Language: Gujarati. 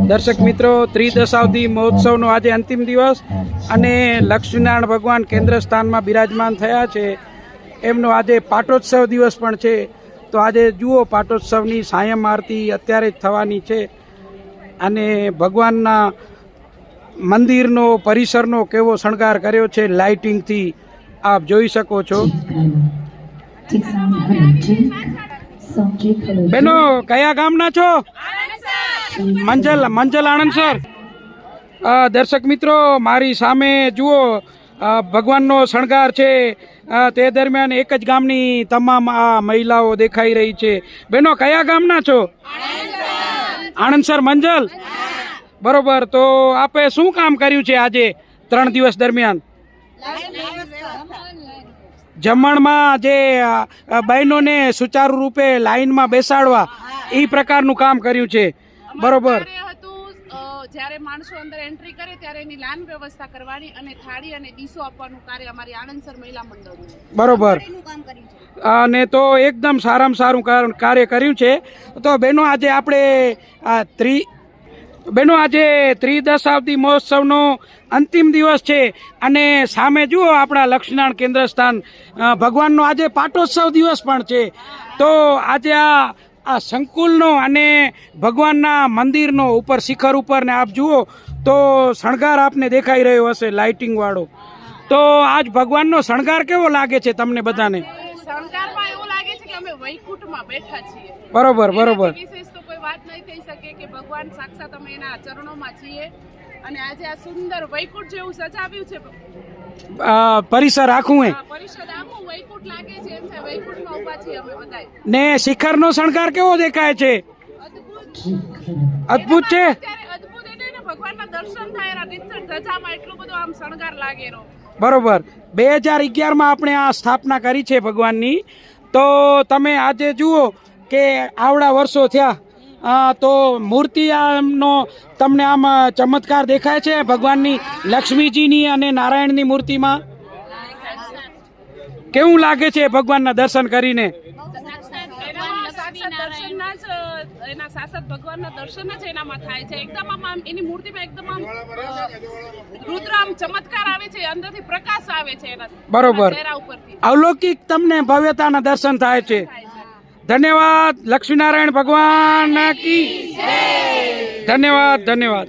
દર્શક મિત્રો, ત્રિદશાબ્દી મહોત્સવનો આજે અંતિમ દિવસ અને લક્ષ્મીનારાયણ ભગવાન કેન્દ્ર સ્થાનમાં બિરાજમાન થયા છે. એમનો આજે પાટોત્સવ દિવસ પણ છે. તો આજે જુઓ, પાટોત્સવની સાયમ આરતી અત્યારે જ થવાની છે અને ભગવાનના મંદિરનો પરિસરનો કેવો શણગાર કર્યો છે લાઇટિંગથી, આપ જોઈ શકો છો. બેનો, કયા ગામના છો? મંજલ આણંદ સર. દર્શક મિત્રો, મારી સામે જુઓ ભગવાનનો શણગાર છે. તે દરમિયાન એક જ ગામની તમામ આ મહિલાઓ દેખાઈ રહી છે. બેનો, કયા ગામના છો? આણંદ સર, મંજલ. બરોબર. તો આપે શું કામ કર્યું છે આજે 3 દિવસ દરમિયાન? જમણમાં જે બહેનોને સુચારુ રૂપે લાઈનમાં બેસાડવા એ પ્રકારનું કામ કર્યું છે. બરોબર. જ્યારે માણસો અંદર એન્ટ્રી કરે ત્યારે એની લાન વ્યવસ્થા કરવાની અને થાળી અને ડીશો આપવાનું કાર્ય અમારી આણંદસર મહિલા મંડળનું. બરોબર. અને તો એકદમ સારામાં સારું કાર્ય કર્યું છે. તો બહેનો, આજે આપણે ત્રિદશાબ્દી મહોત્સવનો અંતિમ દિવસ છે અને સામે જુઓ આપણા લક્ષ્મીનારાયણ કેન્દ્ર સ્થાન ભગવાનનો આજે પાટોત્સવ દિવસ પણ છે. તો આજે આ સંકુલનો અને ભગવાનના મંદિરનો ઉપર શિખર ઉપર ને આપ જુઓ તો શણગાર આપને દેખાઈ રહ્યો હશે લાઇટિંગ વાળો. તો આજ ભગવાનનો શણગાર કેવો લાગે છે તમને બધાને? શણગારમાં એવું લાગે છે કે અમે વૈકુંઠમાં બેઠા છીએ. બરોબર, બરોબર. વિશેષ તો કોઈ વાત નહીં થઈ શકે કે ભગવાન સાક્ષાત અમે એના ચરણોમાં છીએ અને આજે આ સુંદર વૈકુંઠ જેવું સજાવ્યું છે. પરિસર આખું પરિસર આખું વૈકુંઠ લાગે છે. એમ છે વૈકુંઠમાં ઊભા છીએ અમે બધાય. ને શિખરનો શણગાર કેવો દેખાય છે? અદ્ભુત છે. અદ્ભુત એટલે ભગવાનના દર્શન થાય એના રીતસર ધજામાં એટલો બધો આમ શણગાર લાગેલો. બરોબર. 2011માં આપણે આ સ્થાપના કરી છે ભગવાનની. તો તમે આજે જુઓ કે આવડા વર્ષો થયા, તો મૂર્તિ આમનો તમને આમ ચમત્કાર દેખાય છે ભગવાનની, લક્ષ્મીજીની અને નારાયણની મૂર્તિમાં? કેવું લાગે છે ભગવાનના દર્શન કરીને? એના સાક્ષાત ભગવાનના દર્શન જ એનામાં થાય છે. એકદમ આમ એની મૂર્તિમાં એકદમ આમ રુદ્ર આમ ચમત્કાર આવે છે, અંદરથી પ્રકાશ આવે છે એના. બરોબર. ચહેરા ઉપરથી અલૌકિક તમને ભવ્યતાના દર્શન થાય છે. ધન્યવાદ. લક્ષ્મીનારાયણ ભગવાન કી જય. ધન્યવાદ, ધન્યવાદ.